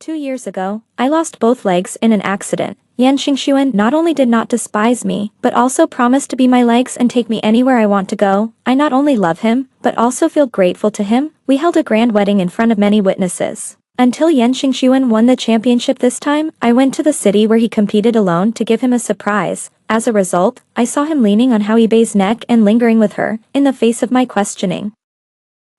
2 years ago, I lost both legs in an accident. Yan Xingxuan not only did not despise me, but also promised to be my legs and take me anywhere I want to go. I not only love him, but also feel grateful to him. We held a grand wedding in front of many witnesses. Until Yan Xingxuan won the championship this time, I went to the city where he competed alone to give him a surprise. As a result, I saw him leaning on Hao Yibei's neck and lingering with her, in the face of my questioning.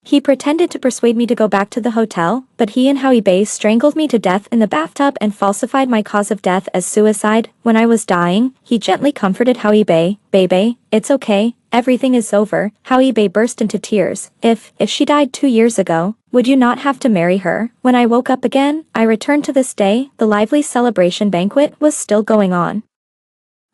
He pretended to persuade me to go back to the hotel, but he and Hao Yibei strangled me to death in the bathtub and falsified my cause of death as suicide. When I was dying, he gently comforted Hao Yibei. "Baby, it's okay, everything is over." Hao Yibei burst into tears. If she died 2 years ago, would you not have to marry her?" When I woke up again, I returned to this day. The lively celebration banquet was still going on.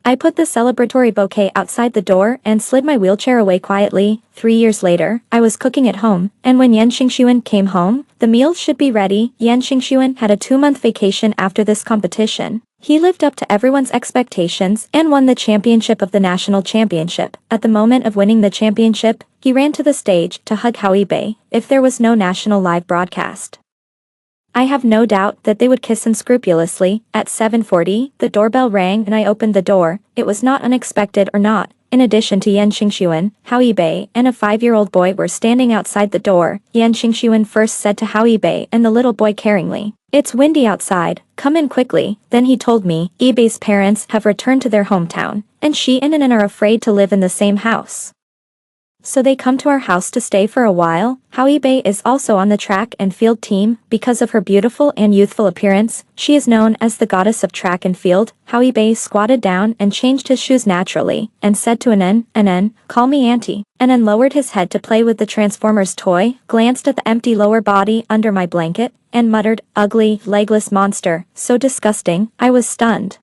I put the celebratory bouquet outside the door and slid my wheelchair away quietly. 3 years later, I was cooking at home, and when Yan Xingxuan came home, the meal should be ready. Yan Xingxuan had a 2-month vacation after this competition. He lived up to everyone's expectations and won the championship of the national championship. At the moment of winning the championship, he ran to the stage to hug Hao Yibei. If there was no national live broadcast, I have no doubt that they would kiss unscrupulously. At 7:40, the doorbell rang and I opened the door. It was not unexpected or not. In addition to Yan Xingxuan, Hao Yibei and a 5-year-old boy were standing outside the door. Yan Xingxuan first said to Hao Yibei and the little boy caringly, "It's windy outside, come in quickly." Then he told me, Yibei's parents have returned to their hometown, and she and Anan are afraid to live in the same house, so they come to our house to stay for a while. Hao Yibei is also on the track and field team. Because of her beautiful and youthful appearance, she is known as the goddess of track and field. Hao Yibei squatted down and changed his shoes naturally, and said to Anan, "Anan, call me auntie." Anan lowered his head to play with the Transformers toy, glanced at the empty lower body under my blanket, and muttered, "Ugly, legless monster, so disgusting." I was stunned.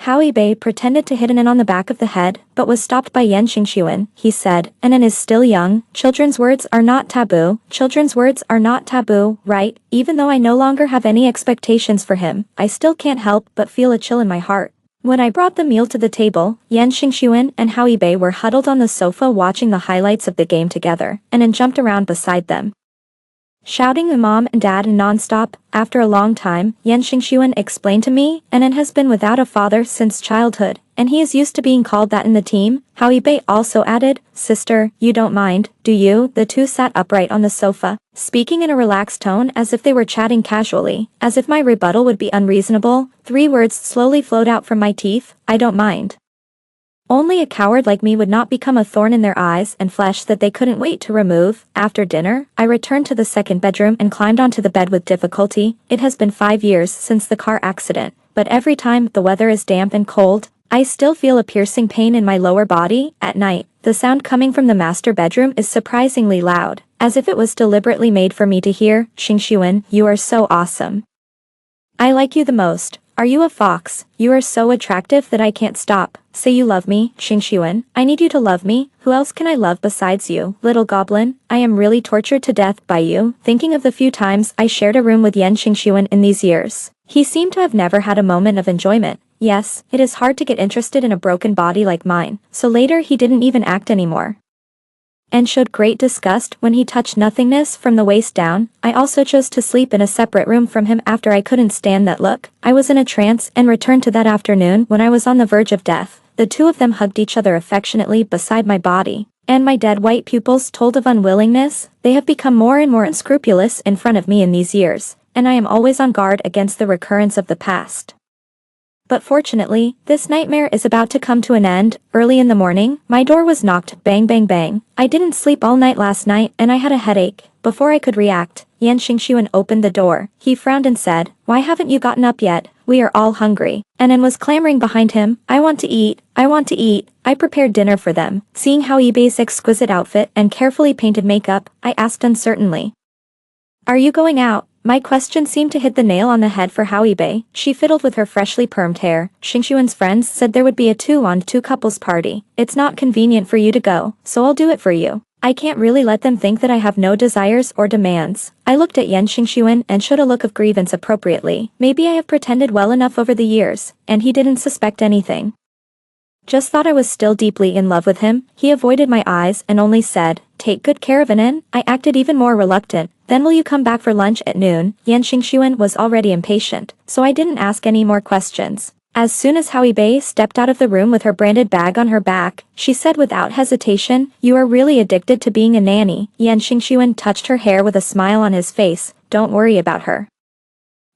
Hao Yibei pretended to hit Anan on the back of the head, but was stopped by Yan Xingxuan. He said, "Anan is still young. Children's words are not taboo. Children's words are not taboo, right?" Even though I no longer have any expectations for him, I still can't help but feel a chill in my heart. When I brought the meal to the table, Yan Xingxuan and Hao Yibei were huddled on the sofa watching the highlights of the game together. Anan jumped around beside them, shouting at mom and dad non-stop. After a long time, Yan Xingxuan explained to me, Anan has been without a father since childhood, and he is used to being called that in the team. Hao Yibei also added, "Sister, you don't mind, do you?" The two sat upright on the sofa, speaking in a relaxed tone as if they were chatting casually. As if my rebuttal would be unreasonable, 3 words slowly flowed out from my teeth: "I don't mind." Only a coward like me would not become a thorn in their eyes and flesh that they couldn't wait to remove. After dinner, I returned to the second bedroom and climbed onto the bed with difficulty. It has been 5 years since the car accident, but every time the weather is damp and cold, I still feel a piercing pain in my lower body. At night, the sound coming from the master bedroom is surprisingly loud, as if it was deliberately made for me to hear. "Xingxuan, you are so awesome. I like you the most. Are you a fox? You are so attractive that I can't stop. Say you love me, Xingxuan. I need you to love me. Who else can I love besides you? Little goblin, I am really tortured to death by you." Thinking of the few times I shared a room with Yan Xingxuan in these years, he seemed to have never had a moment of enjoyment. Yes, it is hard to get interested in a broken body like mine. So later he didn't even act anymore, and showed great disgust when he touched nothingness from the waist down. I also chose to sleep in a separate room from him after I couldn't stand that look. I was in a trance and returned to that afternoon when I was on the verge of death. The two of them hugged each other affectionately beside my body, and my dead white pupils told of unwillingness. They have become more and more unscrupulous in front of me in these years, and I am always on guard against the recurrence of the past. But fortunately, this nightmare is about to come to an end. Early in the morning, my door was knocked. Bang bang bang. I didn't sleep all night last night and I had a headache. Before I could react, Yan Xingxuan opened the door. He frowned and said, "Why haven't you gotten up yet? We are all hungry." Anan was clamoring behind him, "I want to eat, I want to eat." I prepared dinner for them. Seeing Hao Yibei's exquisite outfit and carefully painted makeup, I asked uncertainly, "Are you going out?" My question seemed to hit the nail on the head for Hao Yibei. She fiddled with her freshly permed hair. Xingxuan's friends said there would be a 2-on-2 couples party. "It's not convenient for you to go, so I'll do it for you. I can't really let them think that I have no desires or demands." I looked at Yan Xingxuan and showed a look of grievance appropriately. Maybe I have pretended well enough over the years, and he didn't suspect anything. Just thought I was still deeply in love with him. He avoided my eyes and only said, "Take good care of Anan." I acted even more reluctant, Then will you come back for lunch at noon? Yan Xingxuan was already impatient, so I didn't ask any more questions. As soon as Howie Bei stepped out of the room with her branded bag on her back, she said without hesitation, "You are really addicted to being a nanny." Yan Xingxuan touched her hair with a smile on his face. "Don't worry about her.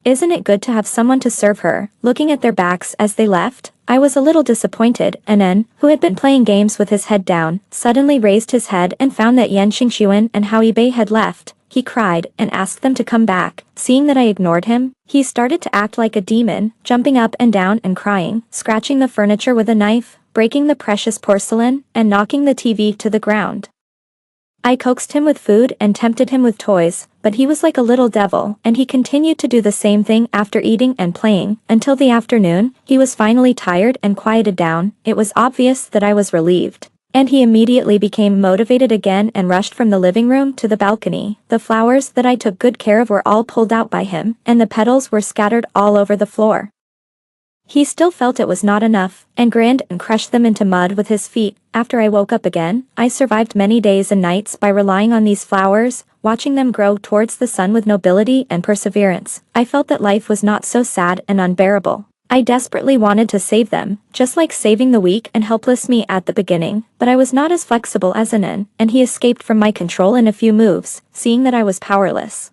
Isn't it good to have someone to serve her?" Looking at their backs as they left, I was a little disappointed. Anan, who had been playing games with his head down, suddenly raised his head and found that Yan Xingxuan and Howie Bei had left. He cried and asked them to come back. Seeing that I ignored him, he started to act like a demon, jumping up and down and crying, scratching the furniture with a knife, breaking the precious porcelain, and knocking the TV to the ground. I coaxed him with food and tempted him with toys, but he was like a little devil, and he continued to do the same thing after eating and playing. Until the afternoon, he was finally tired and quieted down. It was obvious that I was relieved. And he immediately became motivated again and rushed from the living room to the balcony. The flowers that I took good care of were all pulled out by him, and the petals were scattered all over the floor. He still felt it was not enough, and grinned and crushed them into mud with his feet. After I woke up again, I survived many days and nights by relying on these flowers, watching them grow towards the sun with nobility and perseverance. I felt that life was not so sad and unbearable. I desperately wanted to save them, just like saving the weak and helpless me at the beginning, but I was not as flexible as Anan, and he escaped from my control in a few moves, seeing that I was powerless.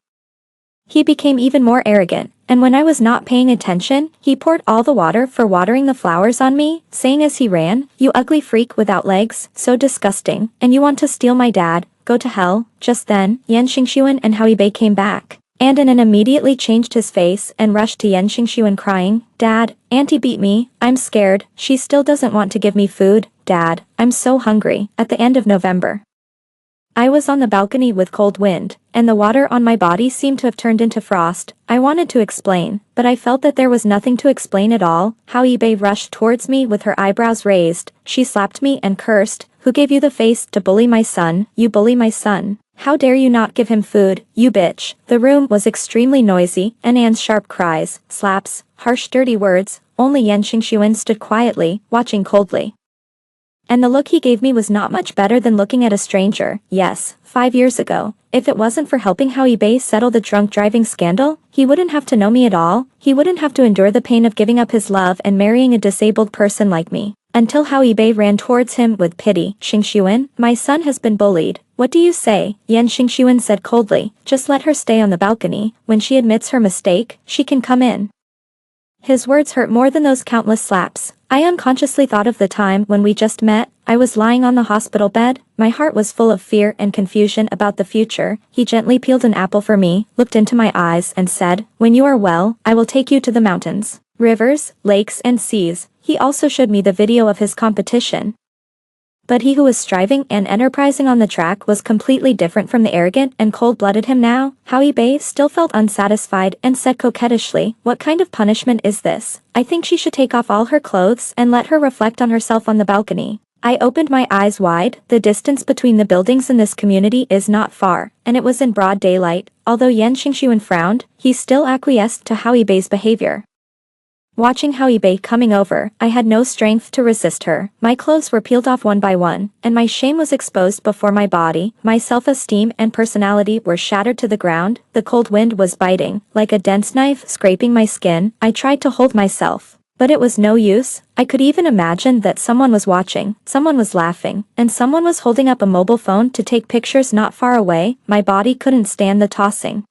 He became even more arrogant, and when I was not paying attention, he poured all the water for watering the flowers on me, saying as he ran, "You ugly freak without legs, so disgusting, and you want to steal my dad, go to hell." Just then, Yan Xingxuan and Howie Bei came back. And Anan immediately changed his face and rushed to Yan Xingxuan crying, "Dad, Auntie beat me, I'm scared, she still doesn't want to give me food, Dad, I'm so hungry." At the end of November, I was on the balcony with cold wind, and the water on my body seemed to have turned into frost. I wanted to explain, but I felt that there was nothing to explain at all. Howie Bei rushed towards me with her eyebrows raised. She slapped me and cursed, "Who gave you the face to bully my son? You bully my son. How dare you not give him food, you bitch." The room was extremely noisy, and Anne's sharp cries, slaps, harsh dirty words. Only Yan Xingxuan stood quietly, watching coldly. And the look he gave me was not much better than looking at a stranger. Yes, 5 years ago, if it wasn't for helping Howie Bei settle the drunk driving scandal, he wouldn't have to know me at all. He wouldn't have to endure the pain of giving up his love and marrying a disabled person like me. Until Howie Bei ran towards him with pity. "Xingxuan, my son has been bullied. What do you say?" Yan Xingxuan said coldly, "Just let her stay on the balcony. When she admits her mistake, she can come in." His words hurt more than those countless slaps. I unconsciously thought of the time when we just met. I was lying on the hospital bed. My heart was full of fear and confusion about the future. He gently peeled an apple for me, looked into my eyes and said, "When you are well, I will take you to the mountains, rivers, lakes and seas." He also showed me the video of his competition. But he who was striving and enterprising on the track was completely different from the arrogant and cold-blooded him now. Howie Bei still felt unsatisfied and said coquettishly, "What kind of punishment is this? I think she should take off all her clothes and let her reflect on herself on the balcony." I opened my eyes wide. The distance between the buildings in this community is not far, and it was in broad daylight. Although Yan Xingxuan frowned, he still acquiesced to Howie Bei's behavior. Watching Howie Bei coming over, I had no strength to resist her. My clothes were peeled off one by one, and my shame was exposed before my body. My self-esteem and personality were shattered to the ground. The cold wind was biting, like a dense knife scraping my skin. I tried to hold myself, but it was no use. I could even imagine that someone was watching, someone was laughing, and someone was holding up a mobile phone to take pictures not far away. My body couldn't stand the tossing.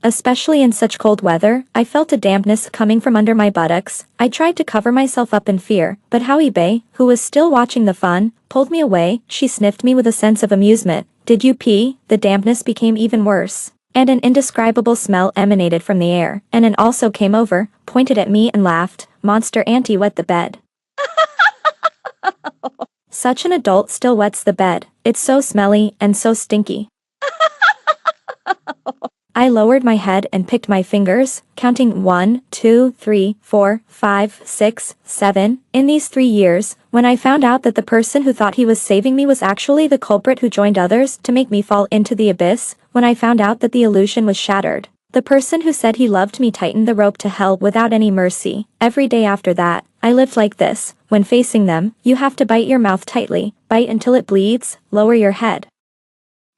Especially in such cold weather, I felt a dampness coming from under my buttocks. I tried to cover myself up in fear, but Howie Bei, who was still watching the fun, pulled me away. She sniffed me with a sense of amusement. "Did you pee?" The dampness became even worse, and an indescribable smell emanated from the air. And Anne also came over, pointed at me and laughed. "Monster auntie wet the bed." Such an adult still wets the bed. It's so smelly and so stinky. I lowered my head and picked my fingers, counting 1, 2, 3, 4, 5, 6, 7. In these 3 years, when I found out that the person who thought he was saving me was actually the culprit who joined others to make me fall into the abyss, when I found out that the illusion was shattered, the person who said he loved me tightened the rope to hell without any mercy. Every day after that, I lived like this. When facing them, you have to bite your mouth tightly, bite until it bleeds, lower your head,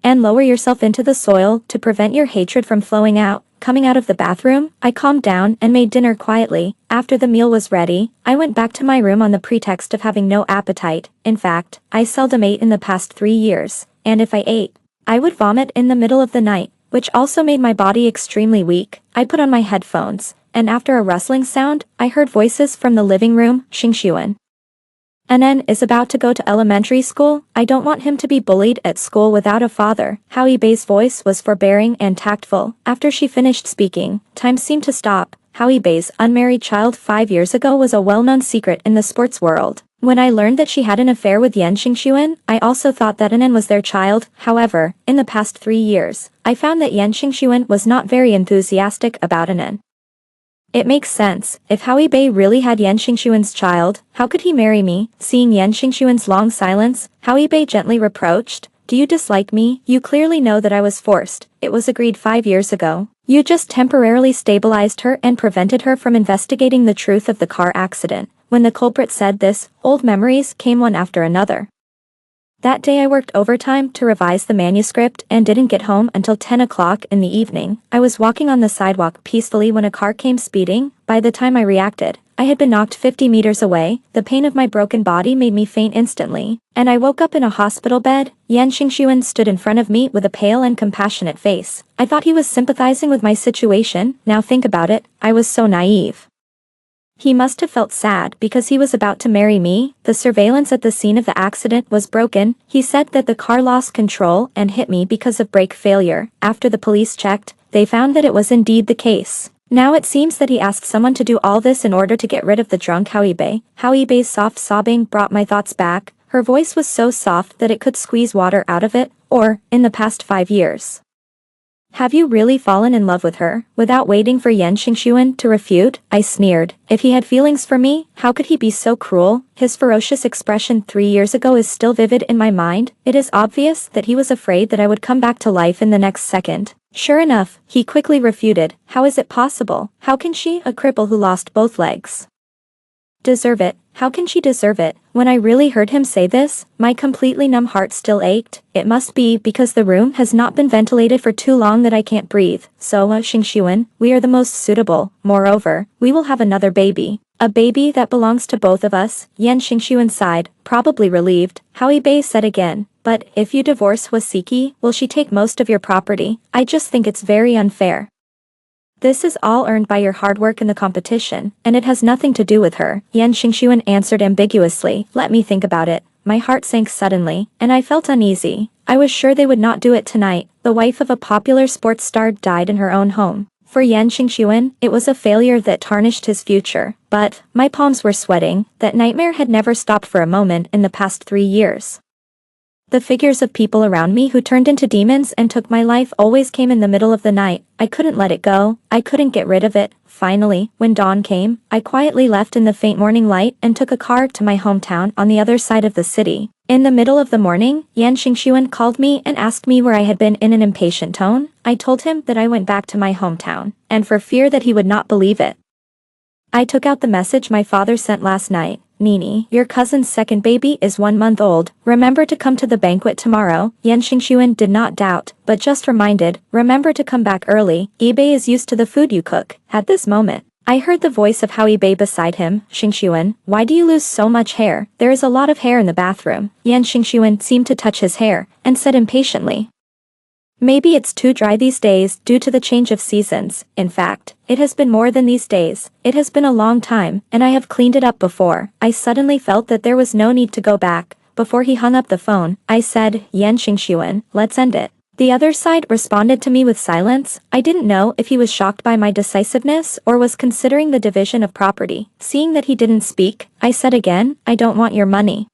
and lower yourself into the soil to prevent your hatred from flowing out. Coming out of the bathroom, I calmed down and made dinner quietly. After the meal was ready, I went back to my room on the pretext of having no appetite. In fact, I seldom ate in the past 3 years, and if I ate, I would vomit in the middle of the night, which also made my body extremely weak. I put on my headphones, and after a rustling sound, I heard voices from the living room. Xingxuan Anen is about to go to elementary school. I don't want him to be bullied at school without a father. Howie Bei's voice was forbearing and tactful. After she finished speaking, time seemed to stop. Howie Bei's unmarried child 5 years ago was a well-known secret in the sports world. When I learned that she had an affair with Yan Xingxuan, I also thought that Anen was their child. However, in the past 3 years, I found that Yan Xingxuan was not very enthusiastic about Anen. It makes sense. If Howie Bei really had Yan Xingxuan's child, how could he marry me? Seeing Yan Xingxuan's long silence, Howie Bei gently reproached, "Do you dislike me? You clearly know that I was forced. It was agreed 5 years ago. You just temporarily stabilized her and prevented her from investigating the truth of the car accident." When the culprit said this, old memories came one after another. That day I worked overtime to revise the manuscript and didn't get home until 10 o'clock in the evening. I was walking on the sidewalk peacefully when a car came speeding. By the time I reacted, I had been knocked 50 meters away. The pain of my broken body made me faint instantly, and I woke up in a hospital bed. Yan Xingxuan stood in front of me with a pale and compassionate face. I thought he was sympathizing with my situation. Now think about it, I was so naive. He must have felt sad because he was about to marry me. The surveillance at the scene of the accident was broken. He said that the car lost control and hit me because of brake failure. After the police checked, they found that it was indeed the case. Now it seems that he asked someone to do all this in order to get rid of the drunk Howie Bei. Howie Bei's soft sobbing brought my thoughts back. Her voice was so soft that it could squeeze water out of it. Or, in the past 5 years. Have you really fallen in love with her? Without waiting for Yan Xingxuan to refute, I sneered. If he had feelings for me, how could he be so cruel? His ferocious expression 3 years ago is still vivid in my mind. It is obvious that he was afraid that I would come back to life in the next second. Sure enough, he quickly refuted. How is it possible? How can she, a cripple who lost both legs, deserve it? How can she deserve it? When I really heard him say this, my completely numb heart still ached. It must be because the room has not been ventilated for too long that I can't breathe. So, Xingxuan, we are the most suitable. Moreover, we will have another baby. A baby that belongs to both of us. Yan Xingxuan sighed, probably relieved. Howie Bei said again, but if you divorce Wasiki, will she take most of your property? I just think it's very unfair. This is all earned by your hard work in the competition, and it has nothing to do with her. Yan Xingxuan answered ambiguously. Let me think about it. My heart sank suddenly, and I felt uneasy. I was sure they would not do it tonight. The wife of a popular sports star died in her own home. For Yan Xingxuan, it was a failure that tarnished his future. But, my palms were sweating. That nightmare had never stopped for a moment in the past 3 years. The figures of people around me who turned into demons and took my life always came in the middle of the night. I couldn't let it go. I couldn't get rid of it. Finally, when dawn came, I quietly left in the faint morning light and took a car to my hometown on the other side of the city. In the middle of the morning, Yan Xingxuan called me and asked me where I had been in an impatient tone. I told him that I went back to my hometown, and for fear that he would not believe it, I took out the message my father sent last night. Nini, your cousin's second baby is 1 month old. Remember to come to the banquet tomorrow. Yan Xingxuan did not doubt, but just reminded, remember to come back early. Bei is used to the food you cook. At this moment, I heard the voice of Howie Bei beside him. Xingxuan, why do you lose so much hair? There is a lot of hair in the bathroom. Yan Xingxuan seemed to touch his hair, and said impatiently, maybe it's too dry these days due to the change of seasons. In fact, it has been more than these days. It has been a long time, and I have cleaned it up before. I suddenly felt that there was no need to go back. Before he hung up the phone, I said, Yan Xingxuan, let's end it. The other side responded to me with silence. I didn't know if he was shocked by my decisiveness or was considering the division of property. Seeing that he didn't speak, I said again, I don't want your money.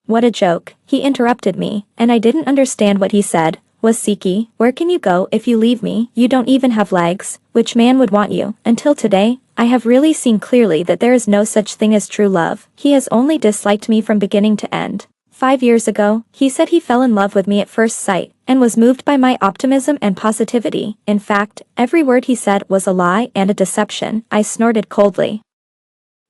What a joke. He interrupted me, and I didn't understand what he said. Wasiki, where can you go if you leave me? You don't even have legs. Which man would want you? Until today, I have really seen clearly that there is no such thing as true love. He has only disliked me from beginning to end. 5 years ago, he said he fell in love with me at first sight, and was moved by my optimism and positivity. In fact, every word he said was a lie and a deception. I snorted coldly.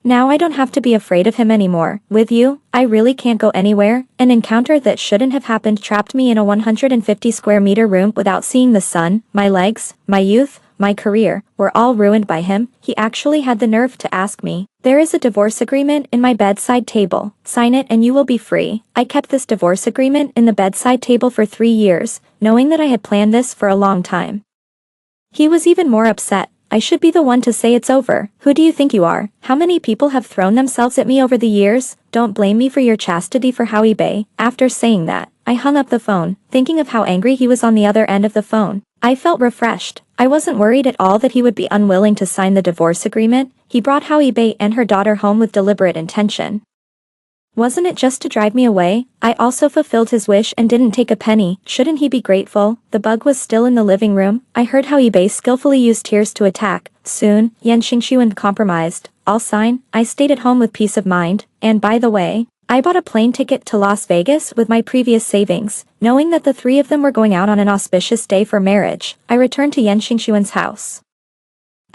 Now I don't have to be afraid of him anymore. With you, I really can't go anywhere. An encounter that shouldn't have happened trapped me in a 150 square meter room without seeing the sun. My legs, my youth, my career, were all ruined by him. He actually had the nerve to ask me. There is a divorce agreement in my bedside table. Sign it and you will be free. I kept this divorce agreement in the bedside table for 3 years, knowing that I had planned this for a long time. He was even more upset. I should be the one to say it's over. Who do you think you are? How many people have thrown themselves at me over the years? Don't blame me for your chastity for Howie Bae. After saying that, I hung up the phone, thinking of how angry he was on the other end of the phone. I felt refreshed. I wasn't worried at all that he would be unwilling to sign the divorce agreement. He brought Howie Bae and her daughter home with deliberate intention. Wasn't it just to drive me away? I also fulfilled his wish and didn't take a penny. Shouldn't he be grateful? The bug was still in the living room. I heard how Bae skillfully used tears to attack. Soon, Yan Xingxuan compromised. I'll sign. I stayed at home with peace of mind. And by the way, I bought a plane ticket to Las Vegas with my previous savings. Knowing that the three of them were going out on an auspicious day for marriage, I returned to Yan Xingxuan's house.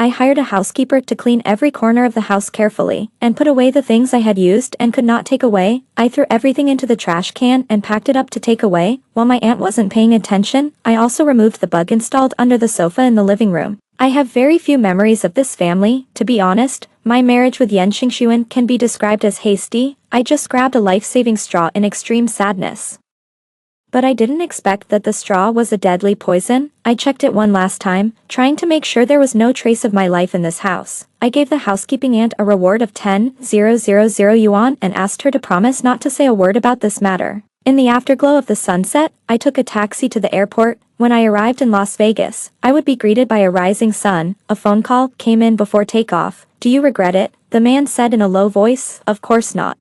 I hired a housekeeper to clean every corner of the house carefully, and put away the things I had used and could not take away. I threw everything into the trash can and packed it up to take away. While my aunt wasn't paying attention, I also removed the bug installed under the sofa in the living room. I have very few memories of this family. To be honest, my marriage with Yan Xingxuan can be described as hasty. I just grabbed a life-saving straw in extreme sadness. But I didn't expect that the straw was a deadly poison. I checked it one last time, trying to make sure there was no trace of my life in this house. I gave the housekeeping aunt a reward of 10,000 yuan and asked her to promise not to say a word about this matter. In the afterglow of the sunset, I took a taxi to the airport. When I arrived in Las Vegas, I would be greeted by a rising sun. A phone call came in before takeoff. Do you regret it? The man said in a low voice. Of course not.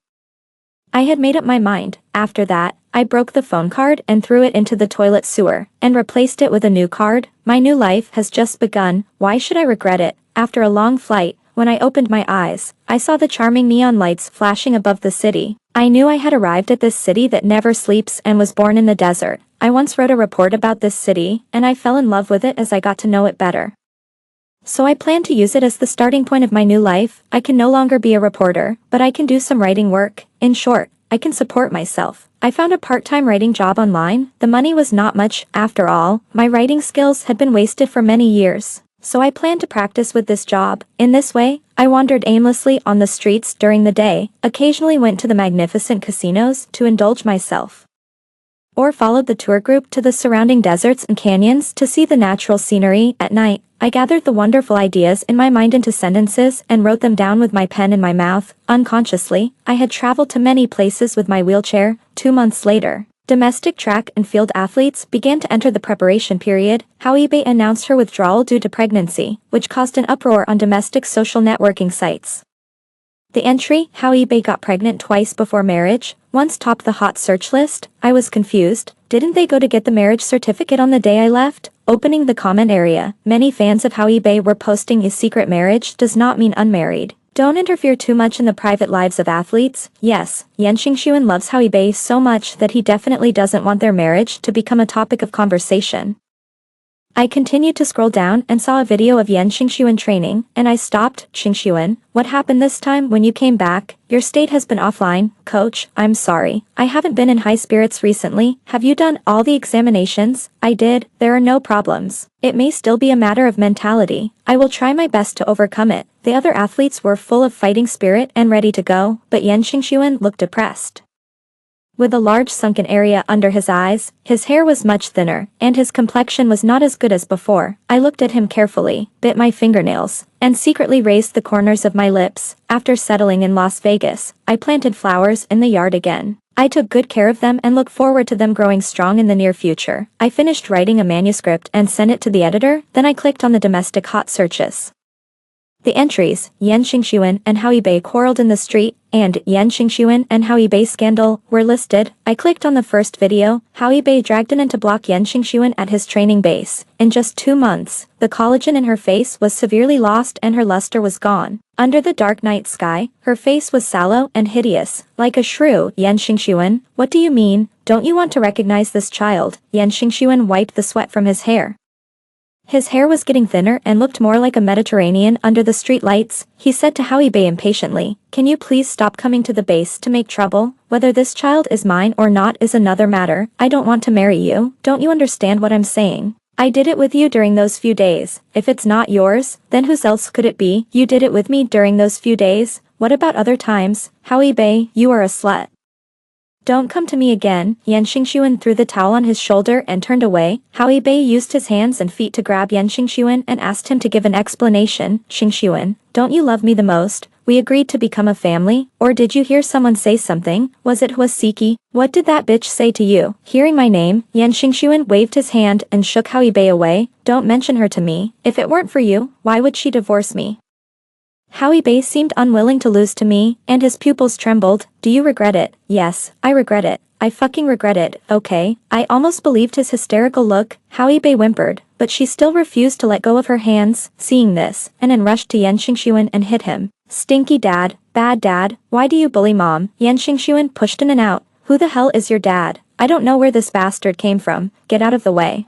I had made up my mind. After that, I broke the phone card and threw it into the toilet sewer, and replaced it with a new card. My new life has just begun. Why should I regret it? After a long flight, when I opened my eyes, I saw the charming neon lights flashing above the city. I knew I had arrived at this city that never sleeps and was born in the desert. I once wrote a report about this city, and I fell in love with it as I got to know it better. So I plan to use it as the starting point of my new life. I can no longer be a reporter, but I can do some writing work. In short, I can support myself. I found a part-time writing job online. The money was not much. After all, my writing skills had been wasted for many years. So I planned to practice with this job. In this way, I wandered aimlessly on the streets during the day, occasionally went to the magnificent casinos to indulge myself, or followed the tour group to the surrounding deserts and canyons to see the natural scenery. At night, I gathered the wonderful ideas in my mind into sentences and wrote them down with my pen in my mouth. Unconsciously, I had traveled to many places with my wheelchair. 2 months later, domestic track and field athletes began to enter the preparation period. Howie Bae announced her withdrawal due to pregnancy, which caused an uproar on domestic social networking sites. The entry, Howie Bae got pregnant twice before marriage, once topped the hot search list. I was confused. Didn't they go to get the marriage certificate on the day I left? Opening the comment area, many fans of Howie Bae were posting his secret marriage does not mean unmarried. Don't interfere too much in the private lives of athletes. Yes, Yan Xingxuan loves Howie Bae so much that he definitely doesn't want their marriage to become a topic of conversation. I continued to scroll down and saw a video of Yan Xingxuan training, and I stopped. Xingxuan, what happened this time when you came back? Your state has been offline. Coach, I'm sorry. I haven't been in high spirits recently. Have you done all the examinations? I did. There are no problems. It may still be a matter of mentality. I will try my best to overcome it. The other athletes were full of fighting spirit and ready to go, but Yan Xingxuan looked depressed. With a large sunken area under his eyes, his hair was much thinner, and his complexion was not as good as before. I looked at him carefully, bit my fingernails, and secretly raised the corners of my lips. After settling in Las Vegas, I planted flowers in the yard again. I took good care of them and look forward to them growing strong in the near future. I finished writing a manuscript and sent it to the editor, then I clicked on the domestic hot searches. The entries, Yan Xingxuan and Howie Bae quarreled in the street, and Yan Xingxuan and Howie Bae scandal were listed. I clicked on the first video. Howie Bae dragged in to block Yan Xingxuan at his training base. In just 2 months, the collagen in her face was severely lost and her luster was gone. Under the dark night sky, her face was sallow and hideous, like a shrew. Yan Xingxuan, what do you mean? Don't you want to recognize this child? Yan Xingxuan wiped the sweat from his hair. His hair was getting thinner and looked more like a Mediterranean under the street lights. He said to Howie Bae impatiently, "Can you please stop coming to the base to make trouble? Whether this child is mine or not is another matter. I don't want to marry you. Don't you understand what I'm saying? I did it with you during those few days. If it's not yours, then whose else could it be? You did it with me during those few days. What about other times? Howie Bae, you are a slut. Don't come to me again." Yan Xingxuan threw the towel on his shoulder and turned away. Howie Bae used his hands and feet to grab Yan Xingxuan and asked him to give an explanation. "Xingxuan, don't you love me the most? We agreed to become a family, or did you hear someone say something? Was it Huasiki? What did that bitch say to you?" Hearing my name, Yan Xingxuan waved his hand and shook Howie Bae away. "Don't mention her to me. If it weren't for you, why would she divorce me?" Howie Bae seemed unwilling to lose to me, and his pupils trembled. "Do you regret it?" "Yes, I regret it. I fucking regret it." "Okay." I almost believed his hysterical look. Howie Bae whimpered, but she still refused to let go of her hands. Seeing this, Anan rushed to Yan Xingxuan and hit him. "Stinky dad, bad dad, why do you bully mom?" Yan Xingxuan pushed Anan out. "Who the hell is your dad? I don't know where this bastard came from. Get out of the way."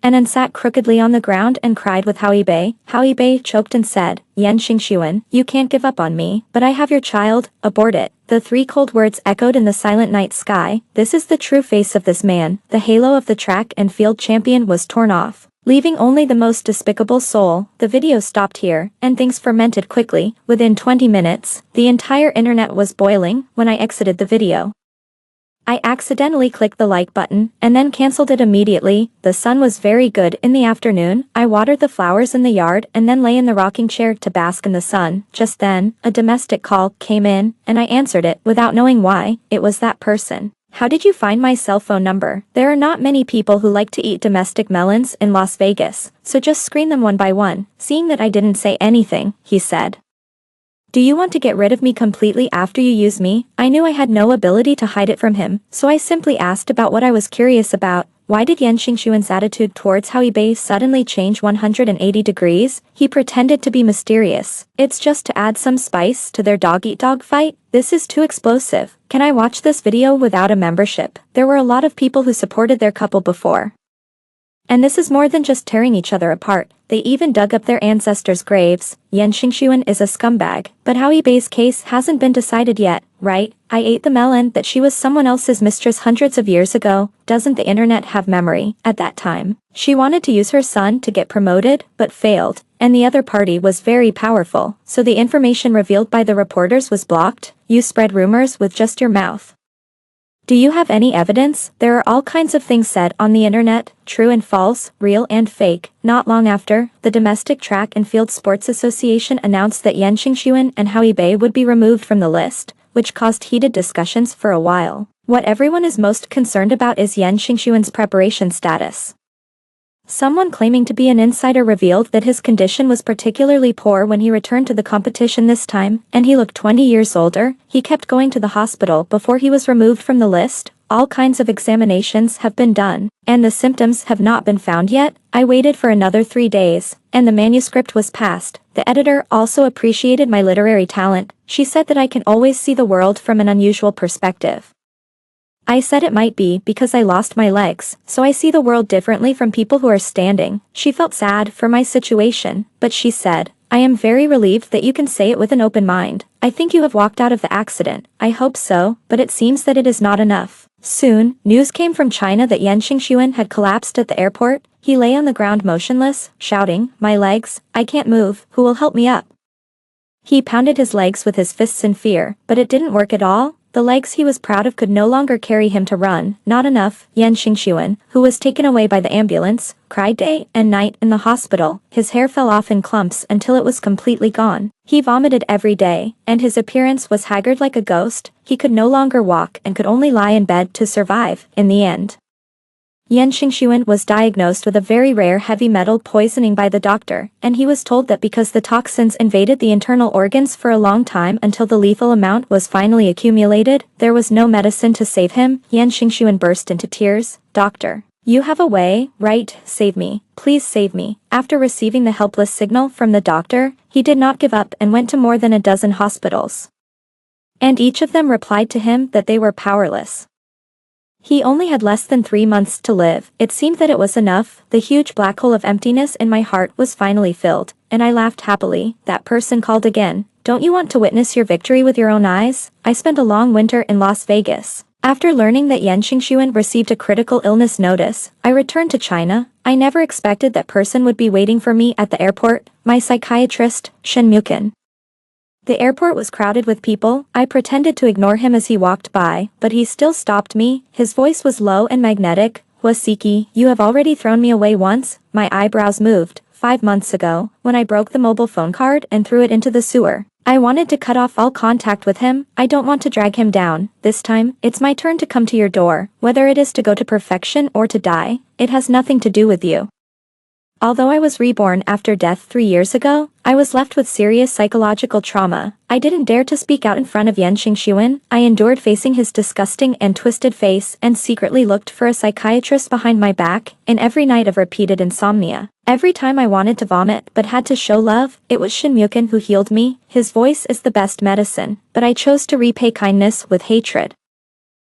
Anan sat crookedly on the ground and cried with Howie Bae. Howie Bae choked and said, "Yan Xingxuan, you can't give up on me, but I have your child, abort it." The three cold words echoed in the silent night sky. This is the true face of this man. The halo of the track and field champion was torn off, leaving only the most despicable soul. The video stopped here, and things fermented quickly. Within 20 minutes, the entire internet was boiling. When I exited the video, I accidentally clicked the like button, and then cancelled it immediately. The sun was very good in the afternoon. I watered the flowers in the yard and then lay in the rocking chair to bask in the sun. Just then, a domestic call came in, and I answered it without knowing why. It was that person. "How did you find my cell phone number? There are not many people who like to eat domestic melons in Las Vegas, so just screen them one by one." Seeing that I didn't say anything, he said, "Do you want to get rid of me completely after you use me?" I knew I had no ability to hide it from him, so I simply asked about what I was curious about. Why did Yan Xingxuan's attitude towards Howie Bae suddenly change 180 degrees? He pretended to be mysterious. "It's just to add some spice to their dog-eat-dog fight. This is too explosive. Can I watch this video without a membership?" There were a lot of people who supported their couple before. And this is more than just tearing each other apart. They even dug up their ancestors' graves. Yan Xingxuan is a scumbag, but Howie Bae's case hasn't been decided yet, right? I ate the melon that she was someone else's mistress hundreds of years ago. Doesn't the internet have memory? At that time, she wanted to use her son to get promoted, but failed, and the other party was very powerful, so the information revealed by the reporters was blocked. You spread rumors with just your mouth. Do you have any evidence? There are all kinds of things said on the internet, true and false, real and fake. Not long after, the Domestic Track and Field Sports Association announced that Yan Xingxuan and Howie Bae would be removed from the list, which caused heated discussions for a while. What everyone is most concerned about is Yan Xingxuan's preparation status. Someone claiming to be an insider revealed that his condition was particularly poor when he returned to the competition this time, and he looked 20 years older. He kept going to the hospital before he was removed from the list. All kinds of examinations have been done, and the symptoms have not been found yet. I waited for another 3 days, and the manuscript was passed. The editor also appreciated my literary talent. She said that I can always see the world from an unusual perspective. I said it might be because I lost my legs, so I see the world differently from people who are standing. She felt sad for my situation, but she said, "I am very relieved that you can say it with an open mind. I think you have walked out of the accident." I hope so, but it seems that it is not enough. Soon, news came from China that Yan Xingxuan had collapsed at the airport. He lay on the ground motionless, shouting, "My legs, I can't move, who will help me up?" He pounded his legs with his fists in fear, but it didn't work at all. The legs he was proud of could no longer carry him to run. Not enough. Yan Xingxuan, who was taken away by the ambulance, cried day and night in the hospital. His hair fell off in clumps until it was completely gone. He vomited every day, and his appearance was haggard like a ghost. He could no longer walk and could only lie in bed to survive. In the end, Yan Xingxuan was diagnosed with a very rare heavy metal poisoning by the doctor, and he was told that because the toxins invaded the internal organs for a long time until the lethal amount was finally accumulated, there was no medicine to save him. Yan Xingxuan burst into tears. "Doctor, you have a way, right? Save me. Please save me." After receiving the helpless signal from the doctor, he did not give up and went to more than a dozen hospitals. And each of them replied to him that they were powerless. He only had less than 3 months to live. It seemed that it was enough. The huge black hole of emptiness in my heart was finally filled, and I laughed happily. That person called again. Don't you want to witness your victory with your own eyes? I spent a long winter in Las Vegas. After learning that Yan Xingxuan received a critical illness notice, I returned to China. I never expected that person would be waiting for me at the airport, my psychiatrist, Shen Mukin. The airport was crowded with people. I pretended to ignore him as he walked by, but he still stopped me. His voice was low and magnetic. Wasiki, you have already thrown me away once. My eyebrows moved. 5 months ago, when I broke the mobile phone card and threw it into the sewer. I wanted to cut off all contact with him. I don't want to drag him down. This time, it's my turn to come to your door. Whether it is to go to perfection or to die, it has nothing to do with you. Although I was reborn after death 3 years ago, I was left with serious psychological trauma. I didn't dare to speak out in front of Yan Xingxuan. I endured facing his disgusting and twisted face and secretly looked for a psychiatrist behind my back, in every night of repeated insomnia. Every time I wanted to vomit but had to show love, it was Shen Mukin who healed me. His voice is the best medicine, but I chose to repay kindness with hatred.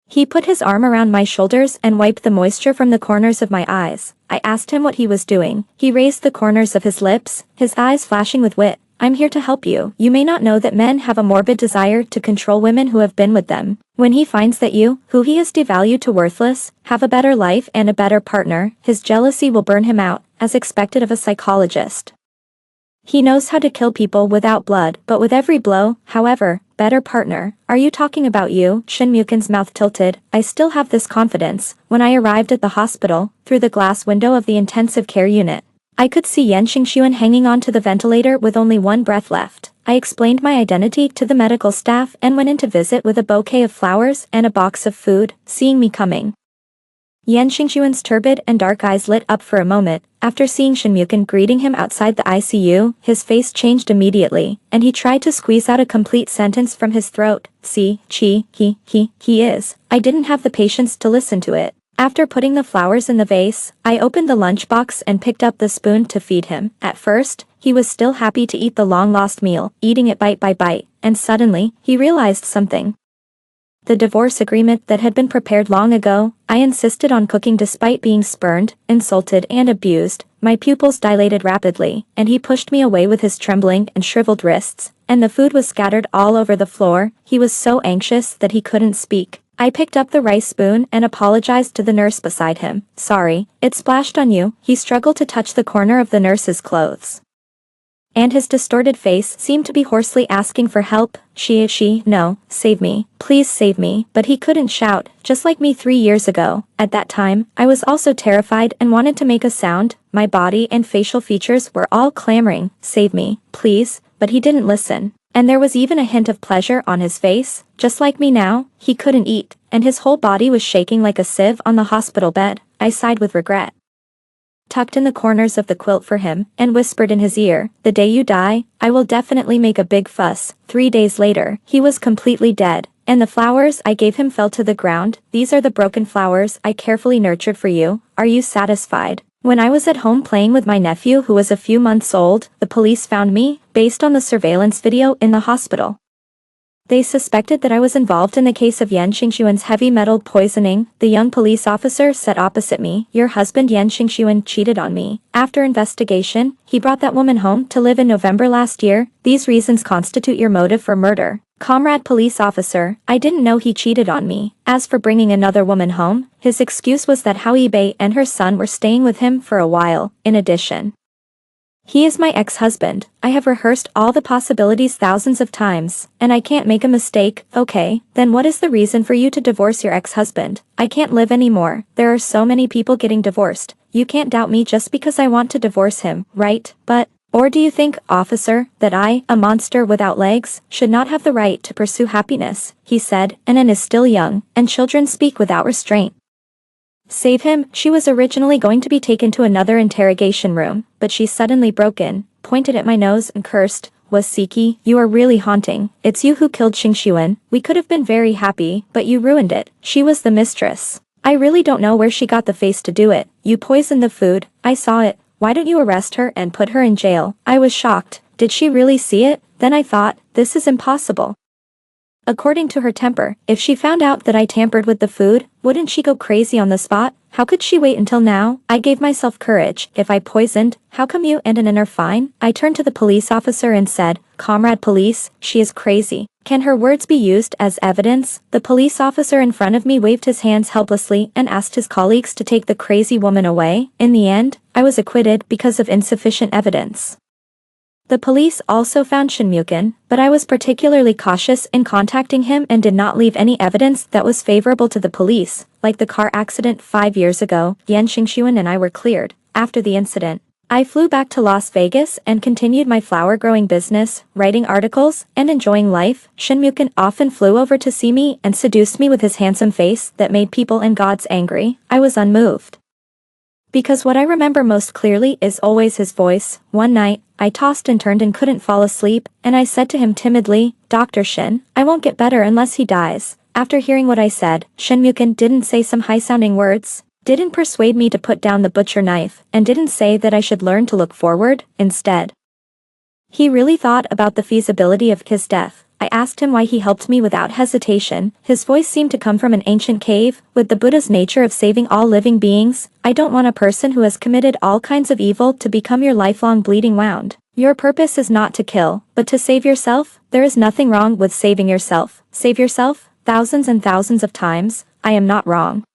He put his arm around my shoulders and wiped the moisture from the corners of my eyes. I asked him what he was doing. He raised the corners of his lips, his eyes flashing with wit. I'm here to help you. You may not know that men have a morbid desire to control women who have been with them. When he finds that you, who he has devalued to worthless, have a better life and a better partner, his jealousy will burn him out, as expected of a psychologist. He knows how to kill people without blood, but with every blow. However, better partner. Are you talking about you? Shen Mukin's mouth tilted. I still have this confidence. When I arrived at the hospital, through the glass window of the intensive care unit, I could see Yan Xingxuan hanging onto the ventilator with only one breath left. I explained my identity to the medical staff and went in to visit with a bouquet of flowers and a box of food. Seeing me coming, Yan Xingxuan's turbid and dark eyes lit up for a moment. After seeing Shen Mukin greeting him outside the ICU, his face changed immediately, and he tried to squeeze out a complete sentence from his throat. See, he is. I didn't have the patience to listen to it. After putting the flowers in the vase, I opened the lunchbox and picked up the spoon to feed him. At first, he was still happy to eat the long-lost meal, eating it bite by bite, and suddenly, he realized something. The divorce agreement that had been prepared long ago. I insisted on cooking despite being spurned, insulted and abused. My pupils dilated rapidly, and he pushed me away with his trembling and shriveled wrists, and the food was scattered all over the floor. He was so anxious that he couldn't speak. I picked up the rice spoon and apologized to the nurse beside him. Sorry, it splashed on you. He struggled to touch the corner of the nurse's clothes, and his distorted face seemed to be hoarsely asking for help. No, save me, please save me. But he couldn't shout, just like me 3 years ago. At that time, I was also terrified and wanted to make a sound. My body and facial features were all clamoring, save me, please, but he didn't listen. And there was even a hint of pleasure on his face. Just like me now, he couldn't eat, and his whole body was shaking like a sieve on the hospital bed. I sighed with regret, tucked in the corners of the quilt for him, and whispered in his ear, the day you die, I will definitely make a big fuss. 3 days later, he was completely dead, and the flowers I gave him fell to the ground. These are the broken flowers I carefully nurtured for you. Are you satisfied? When I was at home playing with my nephew who was a few months old, the police found me, based on the surveillance video in the hospital. They suspected that I was involved in the case of Yan Xingxuan's heavy metal poisoning. The young police officer sat opposite me. Your husband Yan Xingxuan cheated on me. After investigation, he brought that woman home to live in November last year. These reasons constitute your motive for murder. Comrade police officer, I didn't know he cheated on me. As for bringing another woman home, his excuse was that Hao Yibei and her son were staying with him for a while. In addition, he is my ex-husband. I have rehearsed all the possibilities thousands of times, and I can't make a mistake. Okay, then what is the reason for you to divorce your ex-husband? I can't live anymore. There are so many people getting divorced. You can't doubt me just because I want to divorce him, right? But, or do you think, officer, that I, a monster without legs, should not have the right to pursue happiness? He said, Anan is still young, and children speak without restraint. Save him. She was originally going to be taken to another interrogation room, but she suddenly broke in, pointed at my nose and cursed, Wasiki, you are really haunting. It's you who killed Xingxuan. We could have been very happy, but you ruined it. She was the mistress. I really don't know where she got the face to do it. You poisoned the food. I saw it. Why don't you arrest her and put her in jail? I was shocked. Did she really see it? Then I thought, this is impossible. According to her temper, if she found out that I tampered with the food, wouldn't she go crazy on the spot? How could she wait until now? I gave myself courage. If I poisoned, how come you and Anan are fine? I turned to the police officer and said, "Comrade police, she is crazy. Can her words be used as evidence?" The police officer in front of me waved his hands helplessly and asked his colleagues to take the crazy woman away. In the end, I was acquitted because of insufficient evidence. The police also found Shin Mukun, but I was particularly cautious in contacting him and did not leave any evidence that was favorable to the police, like the car accident 5 years ago. Yan Xingxuan and I were cleared. After the incident, I flew back to Las Vegas and continued my flower-growing business, writing articles, and enjoying life. Shin Mukun often flew over to see me and seduced me with his handsome face that made people and gods angry. I was unmoved, because what I remember most clearly is always his voice. One night, I tossed and turned and couldn't fall asleep, and I said to him timidly, "Dr. Shin, I won't get better unless he dies." After hearing what I said, Shin Mukun didn't say some high-sounding words, didn't persuade me to put down the butcher knife, and didn't say that I should learn to look forward. Instead, he really thought about the feasibility of his death. I asked him why he helped me without hesitation. His voice seemed to come from an ancient cave, with the Buddha's nature of saving all living beings. "I don't want a person who has committed all kinds of evil to become your lifelong bleeding wound. Your purpose is not to kill, but to save yourself. There is nothing wrong with saving yourself. Save yourself, thousands and thousands of times. I am not wrong."